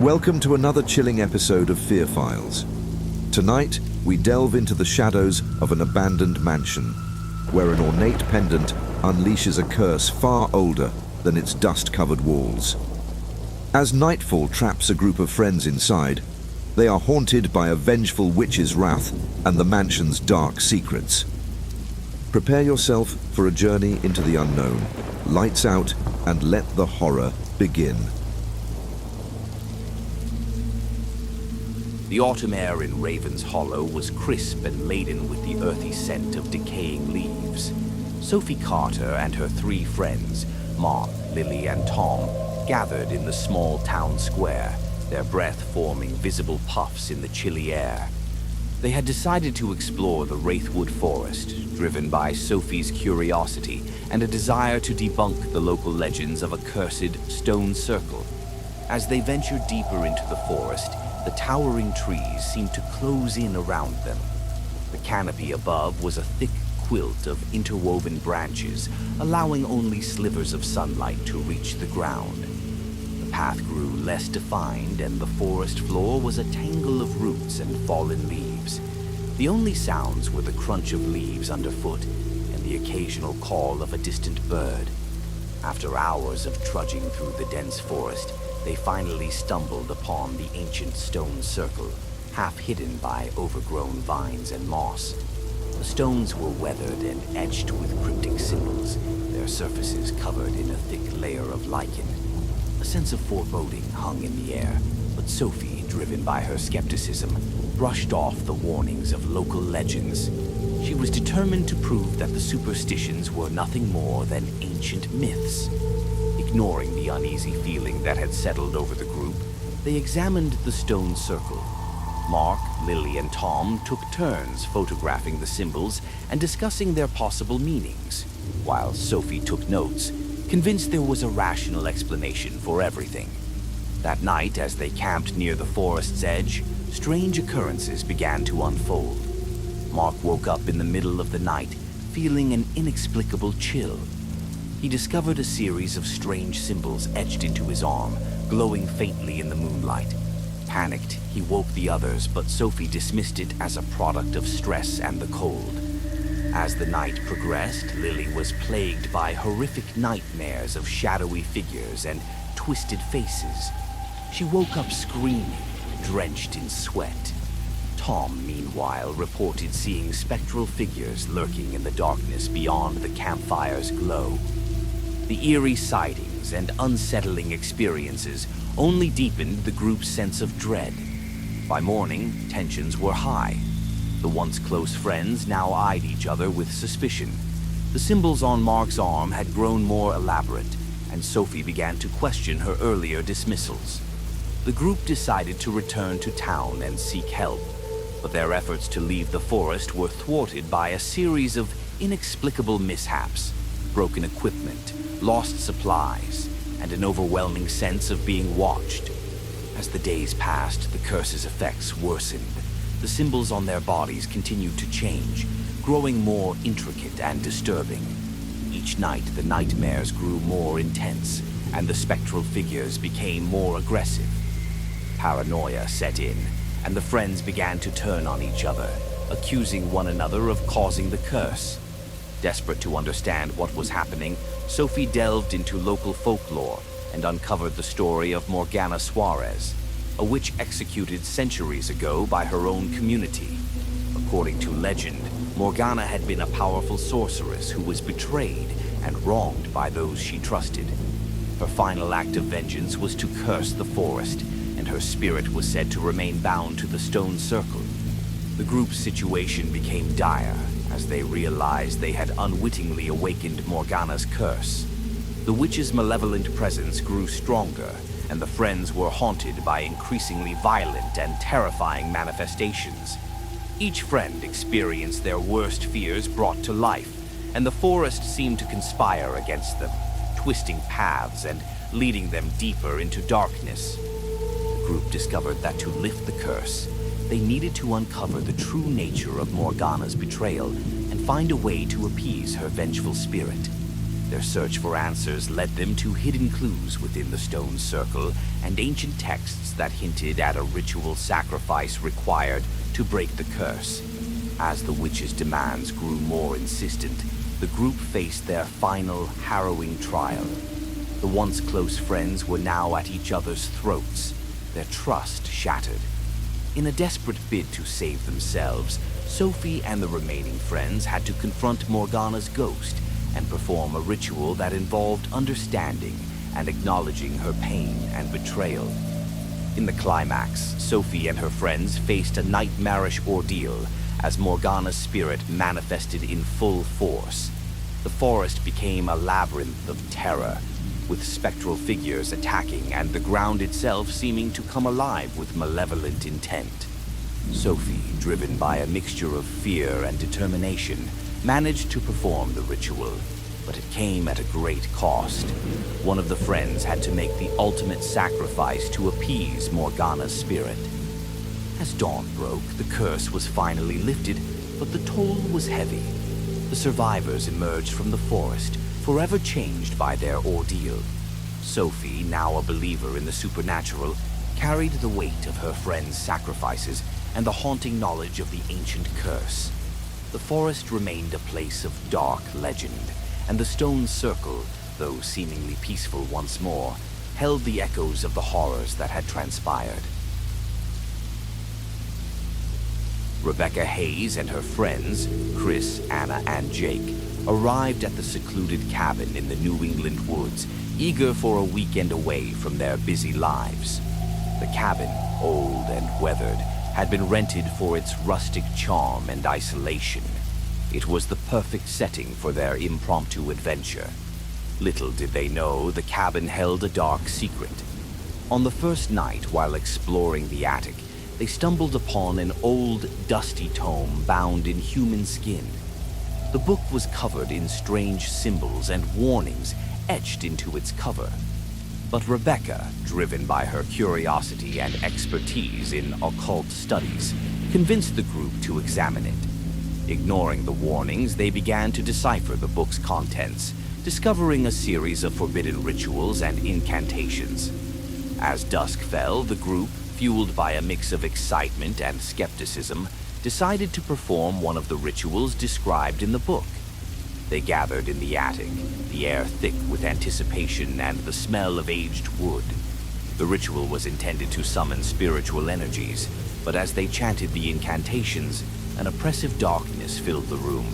Welcome to another chilling episode of Fear Files. Tonight, we delve into the shadows of an abandoned mansion, where an ornate pendant unleashes a curse far older than its dust-covered walls. As nightfall traps a group of friends inside, they are haunted by a vengeful witch's wrath and the mansion's dark secrets. Prepare yourself for a journey into the unknown. Lights out, and let the horror begin. The autumn air in Raven's Hollow was crisp and laden with the earthy scent of decaying leaves. Sophie Carter and her three friends, Mark, Lily, and Tom, gathered in the small town square, their breath forming visible puffs in the chilly air. They had decided to explore the Wraithwood Forest, driven by Sophie's curiosity and a desire to debunk the local legends of a cursed stone circle. As they ventured deeper into the forest, the towering trees seemed to close in around them. The canopy above was a thick quilt of interwoven branches, allowing only slivers of sunlight to reach the ground. The path grew less defined, and the forest floor was a tangle of roots and fallen leaves. The only sounds were the crunch of leaves underfoot and the occasional call of a distant bird. After hours of trudging through the dense forest, they finally stumbled upon the ancient stone circle, half hidden by overgrown vines and moss. The stones were weathered and etched with cryptic symbols, their surfaces covered in a thick layer of lichen. A sense of foreboding hung in the air, but Sophie, driven by her skepticism, brushed off the warnings of local legends. She was determined to prove that the superstitions were nothing more than ancient myths. Ignoring the uneasy feeling that had settled over the group, they examined the stone circle. Mark, Lily, and Tom took turns photographing the symbols and discussing their possible meanings, while Sophie took notes, convinced there was a rational explanation for everything. That night, as they camped near the forest's edge, strange occurrences began to unfold. Mark woke up in the middle of the night, feeling an inexplicable chill. He discovered a series of strange symbols etched into his arm, glowing faintly in the moonlight. Panicked, he woke the others, but Sophie dismissed it as a product of stress and the cold. As the night progressed, Lily was plagued by horrific nightmares of shadowy figures and twisted faces. She woke up screaming, drenched in sweat. Tom, meanwhile, reported seeing spectral figures lurking in the darkness beyond the campfire's glow. The eerie sightings and unsettling experiences only deepened the group's sense of dread. By morning, tensions were high. The once close friends now eyed each other with suspicion. The symbols on Mark's arm had grown more elaborate, and Sophie began to question her earlier dismissals. The group decided to return to town and seek help, but their efforts to leave the forest were thwarted by a series of inexplicable mishaps: broken equipment, lost supplies, and an overwhelming sense of being watched. As the days passed, the curse's effects worsened. The symbols on their bodies continued to change, growing more intricate and disturbing. Each night, the nightmares grew more intense, and the spectral figures became more aggressive. Paranoia set in, and the friends began to turn on each other, accusing one another of causing the curse. Desperate to understand what was happening, Sophie delved into local folklore and uncovered the story of Morgana Suarez, a witch executed centuries ago by her own community. According to legend, Morgana had been a powerful sorceress who was betrayed and wronged by those she trusted. Her final act of vengeance was to curse the forest, and her spirit was said to remain bound to the stone circle. The group's situation became dire as they realized they had unwittingly awakened Morgana's curse. The witch's malevolent presence grew stronger, and the friends were haunted by increasingly violent and terrifying manifestations. Each friend experienced their worst fears brought to life, and the forest seemed to conspire against them, twisting paths and leading them deeper into darkness. The group discovered that to lift the curse, they needed to uncover the true nature of Morgana's betrayal and find a way to appease her vengeful spirit. Their search for answers led them to hidden clues within the stone circle and ancient texts that hinted at a ritual sacrifice required to break the curse. As the witch's demands grew more insistent, the group faced their final, harrowing trial. The once close friends were now at each other's throats, their trust shattered. In a desperate bid to save themselves, Sophie and the remaining friends had to confront Morgana's ghost and perform a ritual that involved understanding and acknowledging her pain and betrayal. In the climax, Sophie and her friends faced a nightmarish ordeal as Morgana's spirit manifested in full force. The forest became a labyrinth of terror, with spectral figures attacking and the ground itself seeming to come alive with malevolent intent. Sophie, driven by a mixture of fear and determination, managed to perform the ritual, but it came at a great cost. One of the friends had to make the ultimate sacrifice to appease Morgana's spirit. As dawn broke, the curse was finally lifted, but the toll was heavy. The survivors emerged from the forest, forever changed by their ordeal. Sophie, now a believer in the supernatural, carried the weight of her friends' sacrifices and the haunting knowledge of the ancient curse. The forest remained a place of dark legend, and the stone circle, though seemingly peaceful once more, held the echoes of the horrors that had transpired. Rebecca Hayes and her friends, Chris, Anna, and Jake, arrived at the secluded cabin in the New England woods, eager for a weekend away from their busy lives. The cabin, old and weathered, had been rented for its rustic charm and isolation. It was the perfect setting for their impromptu adventure. Little did they know the cabin held a dark secret. On the first night, while exploring the attic, they stumbled upon an old, dusty tome bound in human skin. The book was covered in strange symbols and warnings etched into its cover. But Rebecca, driven by her curiosity and expertise in occult studies, convinced the group to examine it. Ignoring the warnings, they began to decipher the book's contents, discovering a series of forbidden rituals and incantations. As dusk fell, the group, fueled by a mix of excitement and skepticism, decided to perform one of the rituals described in the book. They gathered in the attic, the air thick with anticipation and the smell of aged wood. The ritual was intended to summon spiritual energies, but as they chanted the incantations, an oppressive darkness filled the room.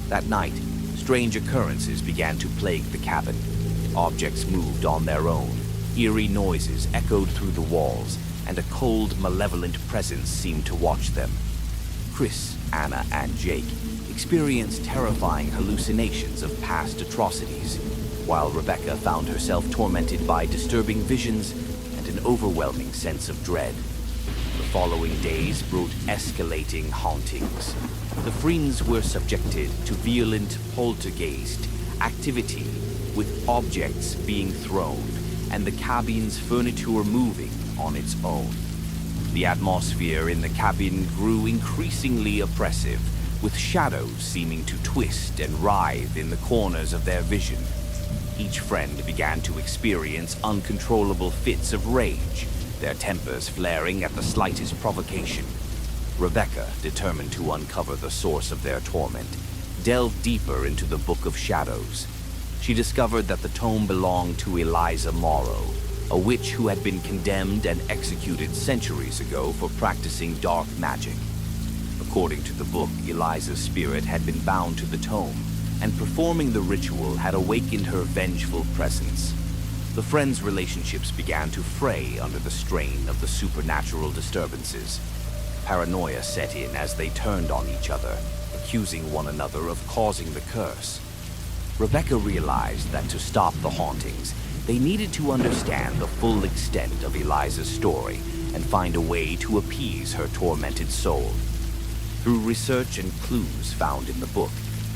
That night, strange occurrences began to plague the cabin. Objects moved on their own, eerie noises echoed through the walls, and a cold, malevolent presence seemed to watch them. Chris, Anna, and Jake experienced terrifying hallucinations of past atrocities, while Rebecca found herself tormented by disturbing visions and an overwhelming sense of dread. The following days brought escalating hauntings. The friends were subjected to violent poltergeist activity, with objects being thrown and the cabin's furniture moving on its own. The atmosphere in the cabin grew increasingly oppressive, with shadows seeming to twist and writhe in the corners of their vision. Each friend began to experience uncontrollable fits of rage, their tempers flaring at the slightest provocation. Rebecca, determined to uncover the source of their torment, delved deeper into the Book of Shadows. She discovered that the tome belonged to Eliza Morrow, a witch who had been condemned and executed centuries ago for practicing dark magic. According to the book, Eliza's spirit had been bound to the tome, and performing the ritual had awakened her vengeful presence. The friends' relationships began to fray under the strain of the supernatural disturbances. Paranoia set in as they turned on each other, accusing one another of causing the curse. Rebecca realized that to stop the hauntings, they needed to understand the full extent of Eliza's story and find a way to appease her tormented soul. Through research and clues found in the book,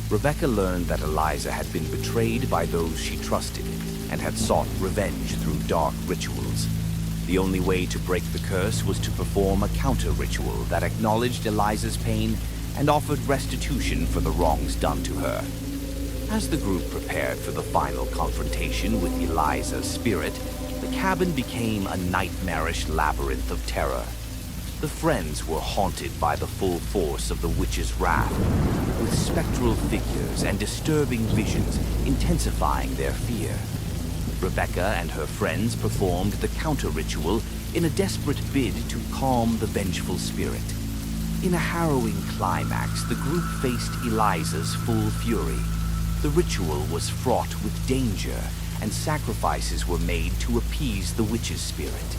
Rebecca learned that Eliza had been betrayed by those she trusted and had sought revenge through dark rituals. The only way to break the curse was to perform a counter-ritual that acknowledged Eliza's pain and offered restitution for the wrongs done to her. As the group prepared for the final confrontation with Eliza's spirit, the cabin became a nightmarish labyrinth of terror. The friends were haunted by the full force of the witch's wrath, with spectral figures and disturbing visions intensifying their fear. Rebecca and her friends performed the counter-ritual in a desperate bid to calm the vengeful spirit. In a harrowing climax, the group faced Eliza's full fury. The ritual was fraught with danger, and sacrifices were made to appease the witch's spirit.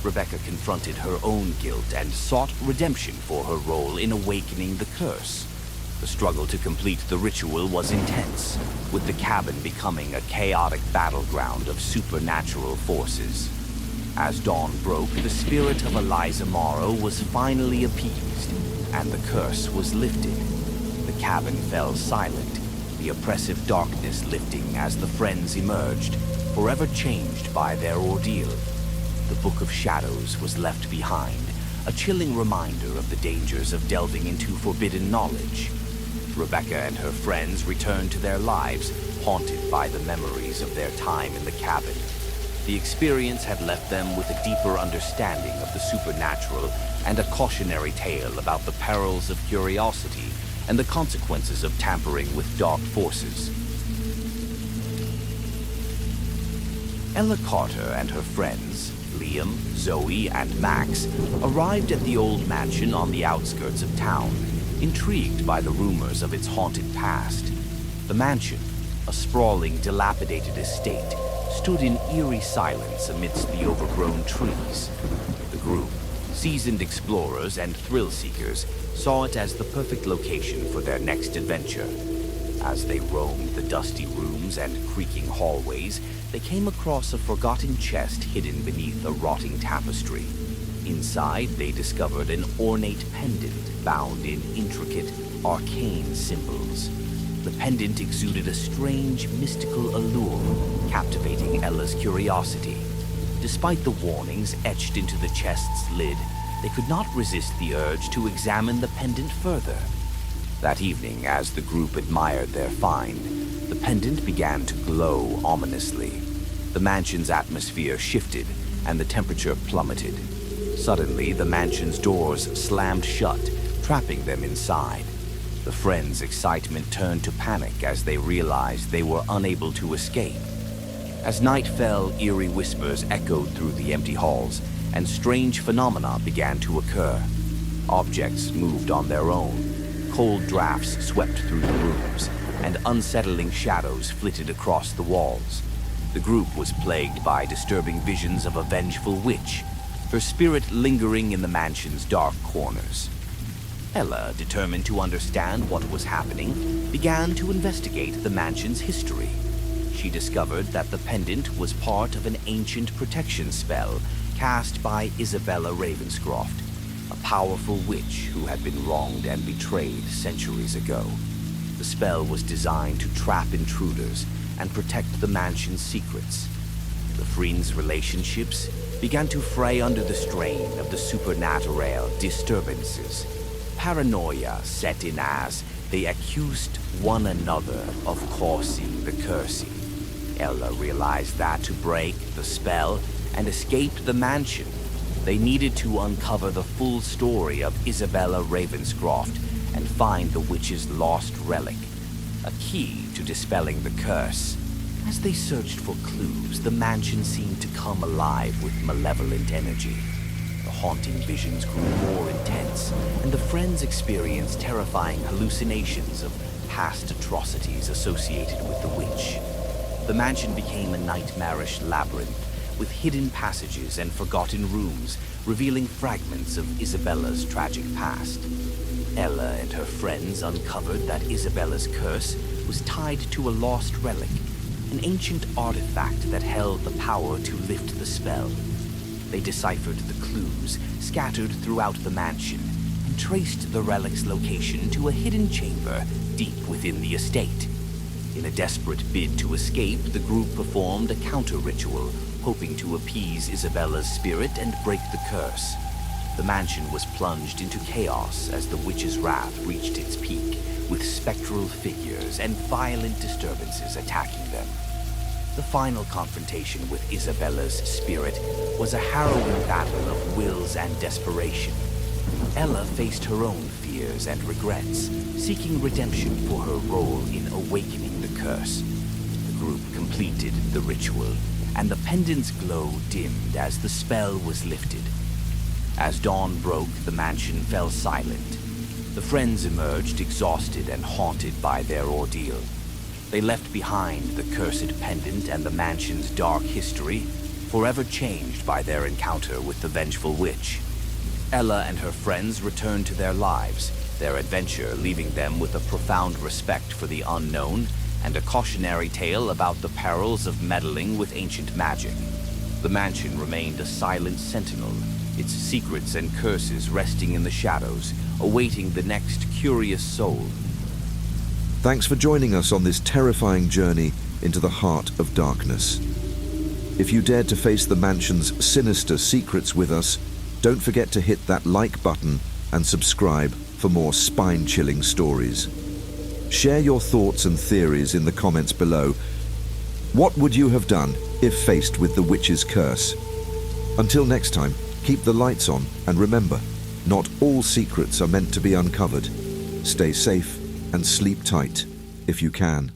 Rebecca confronted her own guilt and sought redemption for her role in awakening the curse. The struggle to complete the ritual was intense, with the cabin becoming a chaotic battleground of supernatural forces. As dawn broke, the spirit of Eliza Morrow was finally appeased, and the curse was lifted. The cabin fell silent, the oppressive darkness lifting as the friends emerged, forever changed by their ordeal. The Book of Shadows was left behind, a chilling reminder of the dangers of delving into forbidden knowledge. Rebecca and her friends returned to their lives, haunted by the memories of their time in the cabin. The experience had left them with a deeper understanding of the supernatural and a cautionary tale about the perils of curiosity and the consequences of tampering with dark forces. Ella Carter and her friends, Liam, Zoe, and Max, arrived at the old mansion on the outskirts of town, intrigued by the rumors of its haunted past. The mansion, a sprawling, dilapidated estate, stood in eerie silence amidst the overgrown trees. The group, seasoned explorers and thrill-seekers, saw it as the perfect location for their next adventure. As they roamed the dusty rooms and creaking hallways, they came across a forgotten chest hidden beneath a rotting tapestry. Inside, they discovered an ornate pendant bound in intricate, arcane symbols. The pendant exuded a strange, mystical allure, captivating Ella's curiosity. Despite the warnings etched into the chest's lid, they could not resist the urge to examine the pendant further. That evening, as the group admired their find, the pendant began to glow ominously. The mansion's atmosphere shifted, and the temperature plummeted. Suddenly, the mansion's doors slammed shut, trapping them inside. The friends' excitement turned to panic as they realized they were unable to escape. As night fell, eerie whispers echoed through the empty halls, and strange phenomena began to occur. Objects moved on their own. Cold drafts swept through the rooms, and unsettling shadows flitted across the walls. The group was plagued by disturbing visions of a vengeful witch, her spirit lingering in the mansion's dark corners. Ella, determined to understand what was happening, began to investigate the mansion's history. She discovered that the pendant was part of an ancient protection spell cast by Isabella Ravenscroft, a powerful witch who had been wronged and betrayed centuries ago. The spell was designed to trap intruders and protect the mansion's secrets. The friends' relationships began to fray under the strain of the supernatural disturbances. Paranoia set in as they accused one another of causing the cursing. Ella realized that to break the spell and escape the mansion, they needed to uncover the full story of Isabella Ravenscroft and find the witch's lost relic, a key to dispelling the curse. As they searched for clues, the mansion seemed to come alive with malevolent energy. The haunting visions grew more intense, and the friends experienced terrifying hallucinations of past atrocities associated with the witch. The mansion became a nightmarish labyrinth, with hidden passages and forgotten rooms revealing fragments of Isabella's tragic past. Ella and her friends uncovered that Isabella's curse was tied to a lost relic, an ancient artifact that held the power to lift the spell. They deciphered the clues scattered throughout the mansion and traced the relic's location to a hidden chamber deep within the estate. In a desperate bid to escape, the group performed a counter-ritual, hoping to appease Isabella's spirit and break the curse. the mansion was plunged into chaos as the witch's wrath reached its peak, with spectral figures and violent disturbances attacking them. The final confrontation with Isabella's spirit was a harrowing battle of wills and desperation. Ella faced her own fears and regrets, seeking redemption for her role in awakening the curse. The group completed the ritual, and the pendant's glow dimmed as the spell was lifted. As dawn broke, the mansion fell silent. The friends emerged exhausted and haunted by their ordeal. They left behind the cursed pendant and the mansion's dark history, forever changed by their encounter with the vengeful witch. Ella and her friends returned to their lives, their adventure leaving them with a profound respect for the unknown and a cautionary tale about the perils of meddling with ancient magic. The mansion remained a silent sentinel, its secrets and curses resting in the shadows, awaiting the next curious soul. Thanks for joining us on this terrifying journey into the heart of darkness. If you dared to face the mansion's sinister secrets with us, don't forget to hit that like button and subscribe for more spine-chilling stories. Share your thoughts and theories in the comments below. What would you have done if faced with the witch's curse? Until next time, keep the lights on and remember, not all secrets are meant to be uncovered. Stay safe and sleep tight if you can.